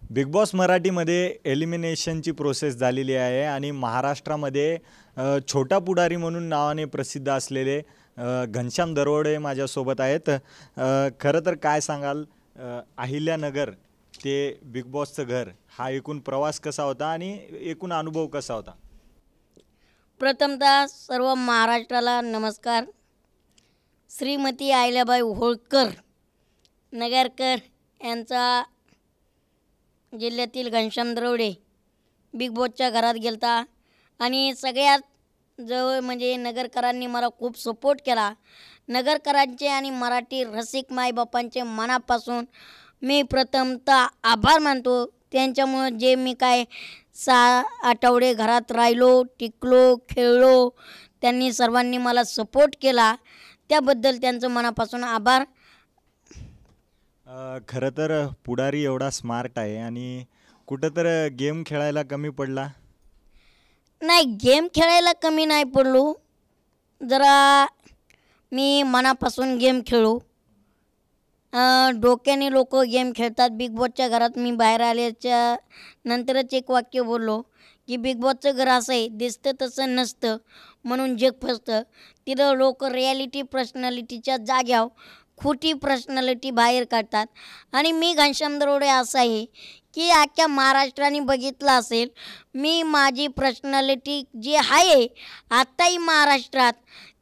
Big boss मराठीमध्ये एलिमिनेशनची process झालेली आहे आणि महाराष्ट्रामध्ये छोटा पुढारी म्हणून नावाने प्रसिद्ध असलेले घनश्याम दरोडे माझ्यासोबत आहेत. खरं तर काय सांगाल, अहिल्यानगर ते बिग बॉसचं घर हा एकूण प्रवास कसा होता आणि एकूण अनुभव कसा होता? प्रथमतः सर्व महाराष्ट्राला नमस्कार. श्रीमती अहिल्याबाई होळकर नगरकर यांचा जिल्ह्यातील घनश्याम दरोडे बिग बॉसच्या घरात गेलता आणि सगळ्यात जवळ म्हणजे नगरकरांनी मला खूप सपोर्ट केला. नगरकरांचे आणि मराठी रसिक मायबापांचे मनापासून मी प्रथमतः आभार मानतो. त्यांच्यामुळं जे मी काय 6 आठवडे घरात राहिलो, टिकलो, खेळलो, त्यांनी सर्वांनी मला सपोर्ट केला, त्याबद्दल त्यांचं मनापासून आभार. खरं तर पुढारी एवढा स्मार्ट आहे आणि कुठं तर गेम खेळायला कमी पडला? नाही, गेम खेळायला कमी नाही पडलो. जरा मी मनापासून गेम खेळू. डोक्याने लोक गेम खेळतात. बिग बॉसच्या घरात मी बाहेर आल्याच्या नंतरच एक वाक्य बोललो की बिग बॉसचं घर असं आहे, दिसतं तसं नसतं म्हणून जग फसतं. तिथं लोक रिॲलिटी पर्सनॅलिटीच्या जाग्यावर खोटी पर्सनॅलिटी बाहेर काढतात. आणि मी घनश्याम दरोडे असं आहे की अख्ख्या महाराष्ट्राने बघितलं असेल, मी माझी पर्सनॅलिटी जी आहे आत्ताही महाराष्ट्रात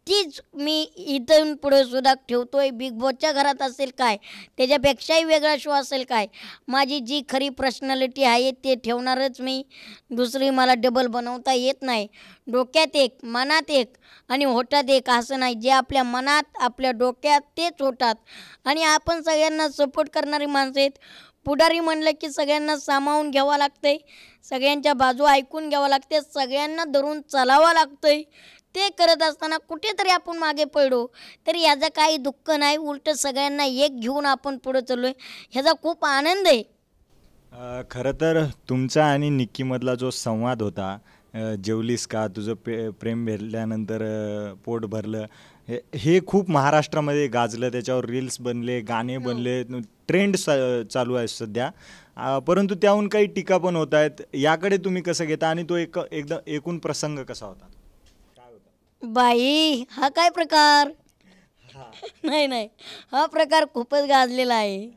तीच मी इथून पुढे सुद्धा ठेवतो आहे. बिग बॉसच्या घरात असेल काय, त्याच्यापेक्षाही वेगळा शो असेल काय, माझी जी खरी पर्सनॅलिटी आहे ते ठेवणारच मी. दुसरी मला डबल बनवता येत नाही. डोक्यात एक, मनात एक आणि होठात एक असं नाही. जे आपल्या मनात आपल्या डोक्यात तेच होतात. आणि आपण सगळ्यांना सपोर्ट करणारी माणसं आहेत. पुढारी म्हणलं की सगळ्यांना सामावून घ्यावं लागतं आहे, सगळ्यांच्या बाजू ऐकून घ्यावं लागते, सगळ्यांना धरून चालावं लागतं आहे. ते करत असताना कुठेतरी आपण मागे पडलो तरी याचं काही दुःख नाही. उलट सगळ्यांना एक घेऊन आपण पुढे चाललो आहे, ह्याचा खूप आनंद आहे. खरं तर तुमचा आणि निक्कीमधला जो संवाद होता, जेवलीस का, तुझं प्रेम भेटल्यानंतर पोट भरलं, हे खूप महाराष्ट्रामध्ये गाजलं. त्याच्यावर रील्स बनले, गाणे बनले, ट्रेंड चालू आहे सध्या. परंतु त्याहून काही टीका पण होत आहेत. याकडे तुम्ही कसं घेता आणि तो एकदम एकूण प्रसंग कसा होता? बाई, हा काय प्रकार? नाही नाही, हा प्रकार खूपच गाजलेला आहे.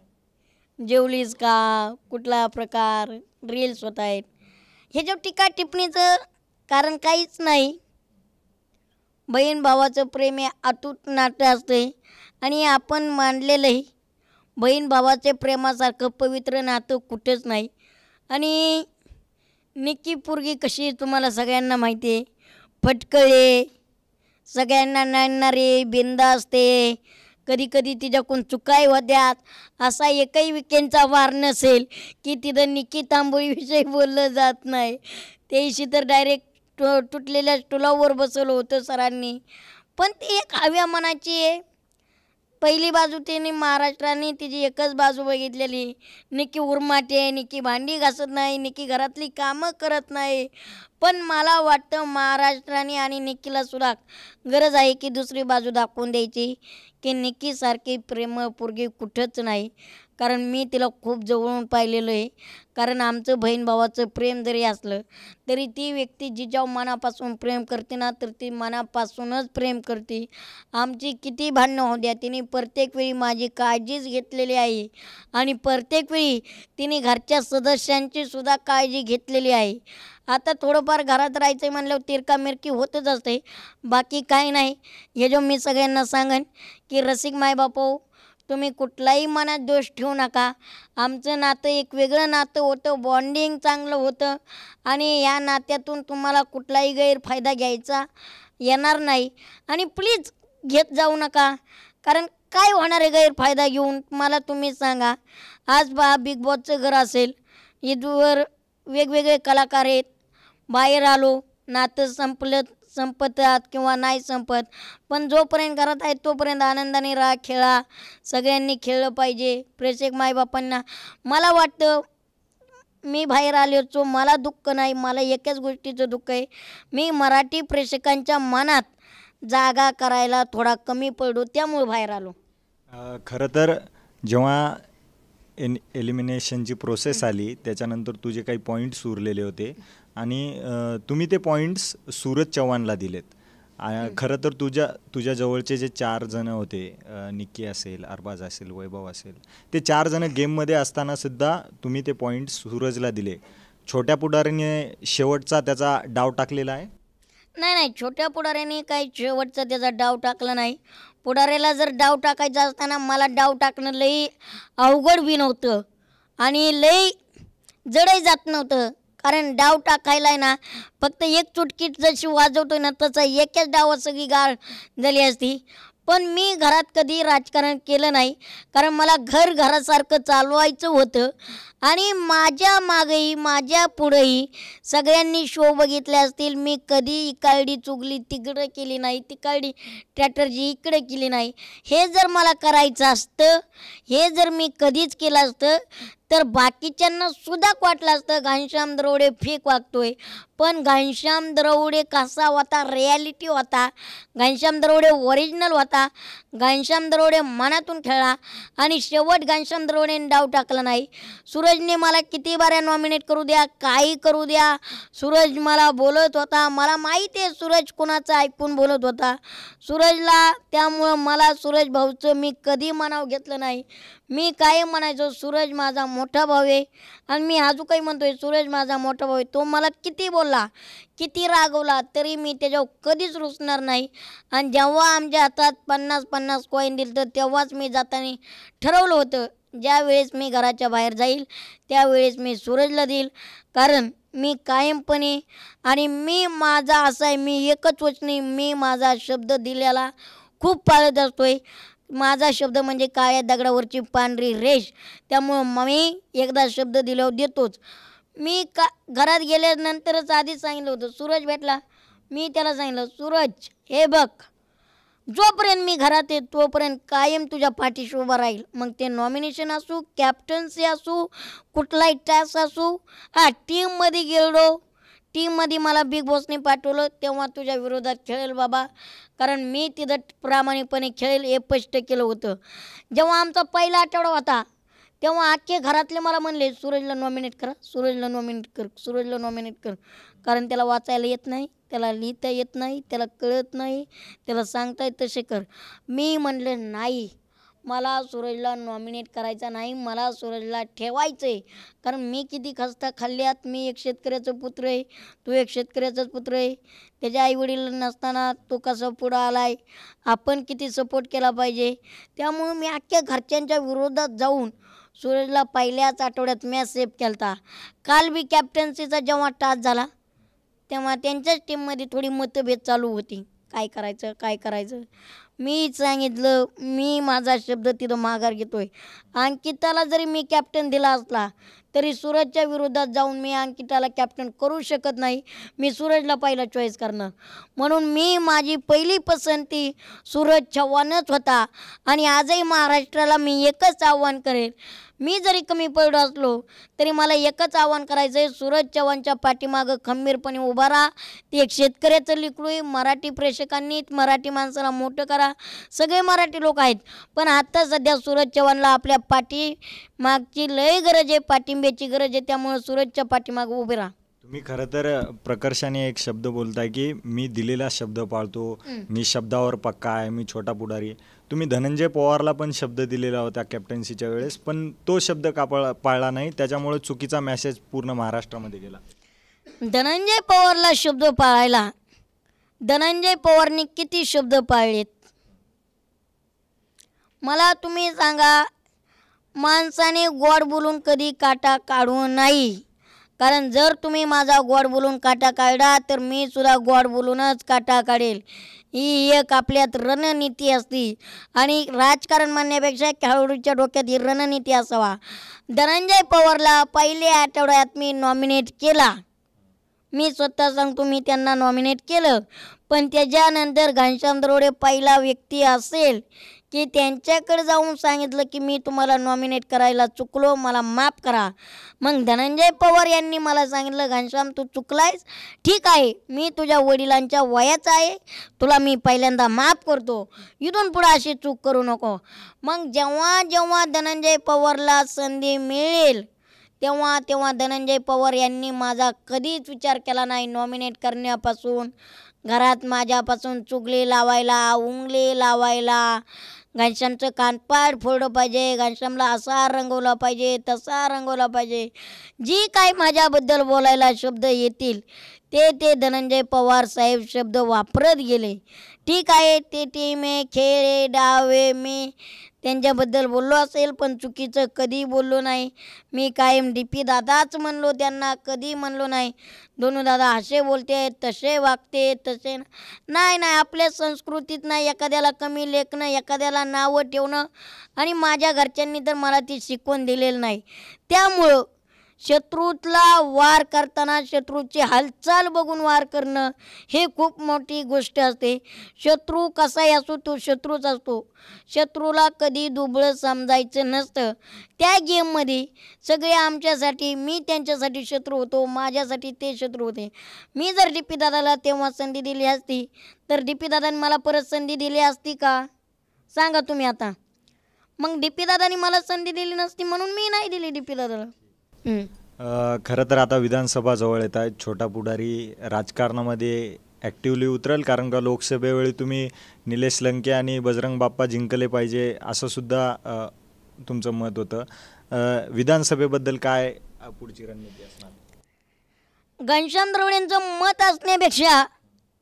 जेवलीस का, कुठला प्रकार, रील्स होत आहेत, ह्याच्यावर टीका टिप्पणीचं कारण काहीच नाही. बहीण भावाचं प्रेम हे अतूट नातं असते आणि आपण मानलेलंही बहीण भावाचे प्रेमासारखं पवित्र नातं कुठंच नाही. आणि निक्की पोरगी कशी तुम्हाला सगळ्यांना माहिती आहे, फटकळे, सगळ्यांना नाणणारे, बिनधास्त. कधी कधी तिच्याकडून चुकाही होत्यात. असा एकही विकेंडचा वार नसेल की तिथं निक्की तांबोळीविषयी बोललं जात नाही. त्याशी तर डायरेक्ट तुटलेल्या स्टुलावर बसवलं होतं सरांनी. पण ती एक हव्या मनाची आहे. पहिली बाजू तिने महाराष्ट्राने तिची एकच बाजू बघितलेली, निक्की उर्माटे, निक्की भांडी घासत नाही, निक्की घरातली कामं करत नाही. पण मला वाटतं महाराष्ट्राने आणि निक्कीला सुद्धा गरज आहे की दुसरी बाजू दाखवून द्यायची की निक्कीसारखी प्रेमळ पोरगी कुठंच नाही. कारण मी तिला खूप जवळून पाहिलेलं आहे. कारण आमचं बहीण भावाचं प्रेम जरी असलं तरी ती व्यक्ती जिच्यावर मनापासून प्रेम करते ना, तर ती मनापासूनच प्रेम करते. आमची किती भांडणं होऊ द्या, तिने प्रत्येक वेळी माझी काळजीच घेतलेली आहे. आणि प्रत्येक वेळी तिने घरच्या सदस्यांची सुद्धा काळजी घेतलेली आहे. आता थोडंफार घरात राहायचं म्हणल्यावर तिरकामिरकी होतच असते, बाकी काही नाही. हे जो मी सगळ्यांना सांगेन की रसिक मायबापो, तुम्ही कुठलाही मनात दोष ठेवू नका. आमचं नातं एक वेगळं नातं होतं, बॉन्डिंग चांगलं होतं आणि या नात्यातून तुम्हाला कुठलाही गैरफायदा घ्यायचा येणार नाही. आणि प्लीज घेत जाऊ नका. कारण काय होणार आहे गैरफायदा घेऊन, मला तुम्ही सांगा. आज बिग बॉसचं घर असेल, इथवर वेगवेगळे कलाकार आहेत, बाहेर आलो, नातं संपतात किंवा नाही संपत, पण जोपर्यंत घरात आहे तोपर्यंत आनंदाने राहा, खेळा. सगळ्यांनी खेळलं पाहिजे. प्रेक्षक मायबापांना मला वाटतं, मी बाहेर आलोचो, मला दुःख नाही. मला एकाच गोष्टीचं दुःख आहे, मी मराठी प्रेक्षकांच्या मनात जागा करायला थोडा कमी पडलो, त्यामुळे बाहेर आलो. खरं तर जेव्हा एलिमिनेशनची प्रोसेस आली, त्याच्यानंतर तुझे काही पॉईंट्स उरलेले होते आणि तुम्ही ते पॉईंट्स सूरज चव्हाणला दिलेत. खरं तर तुझ्या जवळचे जे 4 जण होते, निक्की असेल, अरबाज असेल, वैभव असेल, ते 4 जण गेममध्ये असताना सुद्धा तुम्ही ते पॉईंट्स सूरजला दिले. छोट्या पुढारीने शेवटचा त्याचा डाव टाकलेला आहे? नाही, छोट्या पुढाऱ्याने काही शेवटचा त्याचा डाव टाकला नाही. पुढाऱ्याला जर डाव टाकायचा असताना मला डाव टाकणं लई अवघड बी नव्हतं आणि लई जडही जात नव्हतं. कारण डाव टाकायला आहे ना, फक्त एक चुटकी जशी वाजवतो ना तसं एकच डावात सगळी गाळ झाली असती. पण मी घरात कधी राजकारण केलं नाही, कारण मला घरासारखं चालवायचं होतं आणि माझ्या मागेही माझ्या पुढेही सगळ्यांनी शो बघितले असतील. मी कधी इकाळडी चुगली तिकडं केली नाही, तिकाळडी स्ट्रॅटर्जी इकडे केली नाही. हे जर मला करायचं असतं, हे जर मी कधीच केलं असतं तर बाकीच्यांना सुद्धा वाटलं असतं घनश्याम दरवडे फेक वागतोय. पण घनश्याम दरवडे कसा होता, रिॲलिटी होता. घनश्याम दरवडे ओरिजिनल होता. घनश्याम दरवडे मनातून खेळला आणि शेवट घनश्याम दरवडेने डाव टाकला नाही. सूरजने मला किती बाऱ्या नॉमिनेट करू द्या, काही करू द्या, सूरज मला बोलत होता. मला माहिती आहे सूरज कुणाचं ऐकून बोलत होता. सूरजला त्यामुळं मला सूरज भाऊचं मी कधी मनाव घेतलं नाही. मी काय म्हणायचो, सूरज माझा मोठा भाऊ आहे आणि मी अजून काही म्हणतोय सूरज माझा मोठा भाऊ आहे. तो मला किती बोलला, किती रागवला तरी मी त्याच्यावर कधीच रुसणार नाही. आणि जेव्हा आमच्या हातात 50-50 कॉईन दिलं तर तेव्हाच मी जाताना ठरवलं होतं, ज्या वेळेस मी घराच्या बाहेर जाईल त्यावेळेस मी सूरजला देईल. कारण मी कायमपणे आणि मी माझा असा आहे, मी एकच वचनी, मी माझा शब्द दिलेला खूप पाळत असतोय. माझा शब्द म्हणजे काळ्या दगडावरची पांढरी रेष. त्यामुळं मी एकदा शब्द दिल्यावर देतोच. मी घरात गेल्यानंतरच आधीच सांगितलं होतं, सूरज भेटला, मी त्याला सांगितलं, सूरज हे बघ, जोपर्यंत मी घरात आहे तोपर्यंत कायम तुझ्या पाठीशी उभा राहील. मग ते नॉमिनेशन असू, कॅप्टन्सी असू, कुठलाही टास्क असू. टीममध्ये गेलो, टीममध्ये मला बिग बॉसने पाठवलं तेव्हा तुझ्या विरोधात खेळेल बाबा, कारण मी तिथं प्रामाणिकपणे खेळेल हे स्पष्ट केलं होतं. जेव्हा आमचा पहिला आठवडा होता तेव्हा अख्खे घरातले मला म्हणले, सूरजला नॉमिनेट करा, सूरजला नॉमिनेट कर, सूरजला नॉमिनेट कर. कारण त्याला वाचायला येत नाही, त्याला लिहिता येत नाही, त्याला कळत नाही, त्याला सांगता येत तसे कर. मी म्हणले नाही, मला सूरजला नॉमिनेट करायचा नाही, मला सूरजला ठेवायचं आहे. कारण मी किती खस्ता खाल्ल्यात. मी एक शेतकऱ्याचं पुत्र आहे, तो एक शेतकऱ्याचाच पुत्र आहे. त्याच्या आईवडील नसताना तो कसा पुढं आला आहे, आपण किती सपोर्ट केला पाहिजे. त्यामुळं मी अख्ख्या घरच्यांच्या विरोधात जाऊन सूरजला पहिल्याच आठवड्यात मॅच सेव्ह केला होता. काल बी कॅप्टन्सीचा जेव्हा टास्क झाला तेव्हा त्यांच्याच टीममध्ये थोडी मतभेद चालू होती, काय करायचं. मी सांगितलं, मी माझा शब्द तिथं माघार घेतोय. अंकिताला जरी मी कॅप्टन दिला असला तरी सूरजच्या विरोधात जाऊन मी अंकिताला कॅप्टन करू शकत नाही. मी सूरजला पहिला चॉईस करणार. म्हणून मी माझी पहिली पसंती सूरज चव्हाणच होता आणि आजही महाराष्ट्राला मी एकच आव्हान करेल. मी जरी कमी पडलो असलो तरी मला एकच आव्हान करायचं आहे, सूरज चव्हाणच्या पाठीमागं खंबीरपणे उभा राहा. ते एक शेतकऱ्याचं लेकरू आहे. मराठी प्रेक्षकांनी मराठी माणसाला मोठं करा. सगळे मराठी लोक आहेत, पण आता सध्या सूरज चव्हाणला आपल्या पाठीमागची लय गरज आहे, पाठिंब्याची गरज आहे. त्यामुळे सूरजच्या पाठीमागं उभे राहा. तुम्ही खरं तर प्रकर्षाने एक शब्द बोलताय की मी दिलेला शब्द पाळतो, मी शब्दावर पक्का आहे, मी छोटा पुढारी. तुम्ही धनंजय पवारला पण शब्द दिलेला होता कॅप्टन्सीच्या वेळेस, पण तो शब्द का पाळला नाही, त्याच्यामुळे चुकीचा मेसेज पूर्ण महाराष्ट्रामध्ये गेला. धनंजय पवारला शब्द पाळायला धनंजय पवारने किती शब्द पाळलेत मला तुम्ही सांगा. माणसाने गोड बोलून कधी काटा काढू नाही. कारण जर तुम्ही माझा गोड बोलून काटा काढला तर मी सुद्धा गोड बोलूनच काटा काढेल. ही एक आपल्यात रणनीती असती आणि राजकारण म्हणण्यापेक्षा खेळाडूच्या डोक्यात ही रणनीती असावा. धनंजय पवारला पहिल्या आठवड्यात मी नॉमिनेट केला. मी स्वतः सांगतो, मी त्यांना नॉमिनेट केलं. पण त्याच्यानंतर घनश्याम दरोडे पहिला व्यक्ती असेल की त्यांच्याकडे जाऊन सांगितलं की मी तुम्हाला नॉमिनेट करायला चुकलो, मला माफ करा. मग धनंजय पवार यांनी मला सांगितलं, घनश्याम तू चुकलायस, ठीक आहे, मी तुझ्या वडिलांच्या वयाचा आहे, तुला मी पहिल्यांदा माफ करतो, इथून पुढे अशी चूक करू नको. मग जेव्हा जेव्हा धनंजय पवारला संधी मिळेल तेव्हा तेव्हा धनंजय पवार यांनी माझा कधीच विचार केला नाही नॉमिनेट करण्यापासून. घरात माझ्यापासून चुगली लावायला, उंगली लावायला, घनश्यामचं कानपाड फोडलं पाहिजे, घनश्यामला असा रंगवला पाहिजे, तसा रंगवला पाहिजे, जी काय माझ्याबद्दल बोलायला शब्द येतील ते धनंजय पवार साहेब शब्द वापरत गेले. ठीक आहे, ते टीम आहे, खेळ आहे, डाव आहे, मी त्यांच्याबद्दल बोललो असेल पण चुकीचं कधी बोललो नाही. मी कायम DP दादाच म्हणलो त्यांना, कधी म्हणलो नाही दोनू दादा असे बोलते, तसे वागते, तसे नाही. आपल्या संस्कृतीत नाही एखाद्याला कमी लेखणं, एखाद्याला नावं ठेवणं, आणि माझ्या घरच्यांनी तर मला ती शिकवण दिलेली नाही. त्यामुळं शत्रूला वार करताना शत्रूची हालचाल बघून वार करणं हे खूप मोठी गोष्ट असते. शत्रू कसाही असो तो शत्रूच असतो. शत्रूला कधी दुबळं समजायचं नसतं. त्या गेममध्ये सगळे आमच्यासाठी, मी त्यांच्यासाठी शत्रू होतो, माझ्यासाठी ते शत्रू होते. मी जर DP दादाला तेव्हा संधी दिली असती तर DP दादांनी मला परत संधी दिली असती का सांगा तुम्ही आता. मग DP दादांनी मला संधी दिली नसती म्हणून मी नाही दिली DP दादाला. खरं तर आता विधानसभा जवळ येत आहेत, छोटा पुढारी राजकारणामध्ये ॲक्टिव्हली उतरेल, कारण का लोकसभेवेळी तुम्ही निलेश लंके आणि बजरंग बाप्पा जिंकले पाहिजे असं सुद्धा तुमचं मत होतं. विधानसभेबद्दल काय पुढची रणनीती असणार? घनश्याम द्रवडेंचं मत असण्यापेक्षा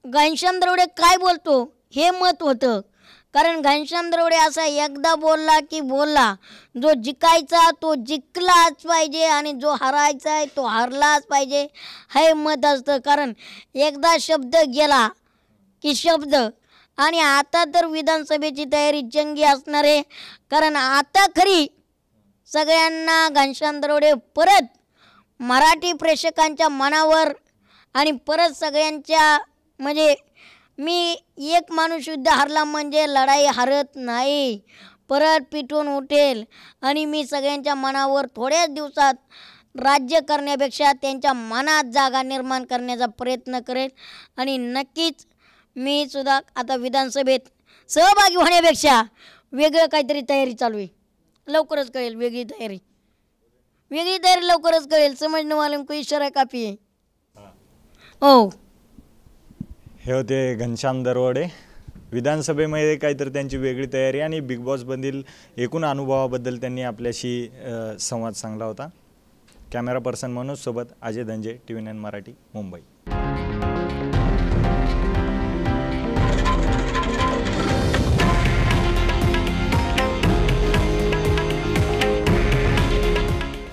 घनश्याम द्रवडे काय बोलतो हे मत होतं. कारण घनश्याम द्रवडे असा एकदा बोलला की बोलला, जो जिंकायचा तो जिंकलाच पाहिजे आणि जो हरायचा आहे तो हरलाच पाहिजे हे मत असतं. कारण एकदा शब्द गेला की शब्द. आणि आता तर विधानसभेची तयारी जंगी असणार आहे. कारण आता खरी सगळ्यांना घनश्याम द्रवडे परत मराठी प्रेक्षकांच्या मनावर आणि परत सगळ्यांच्या, म्हणजे मी एक माणूस युद्ध हरला म्हणजे लढाई हरत नाही, परत पिटून उठेल आणि मी सगळ्यांच्या मनावर थोड्याच दिवसात राज्य करण्यापेक्षा त्यांच्या मनात जागा निर्माण करण्याचा प्रयत्न करेल. आणि नक्कीच मी सुद्धा आता विधानसभेत सहभागी होण्यापेक्षा वेगळं काहीतरी तयारी चालू आहे. लवकरच कळेल वेगळी तयारी लवकरच कळेल. समजणं वाले को इशारा काफी आहे. हो, हे होते घनश्याम दरवडे. विधानसभेमध्ये काहीतरी त्यांची वेगळी तयारी आणि बिग बॉसमधील एकूण अनुभवाबद्दल त्यांनी आपल्याशी संवाद सांगला होता. कॅमेरा पर्सन मनोज सोबत अजय धंजे, TV9 मराठी, मुंबई.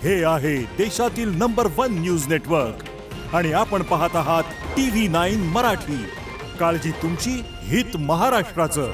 हे आहे देशातील नंबर 1 न्यूज नेटवर्क आणि आपण पाहत आहात TV9 मराठी. काळजी तुमची, हित महाराष्ट्राचं.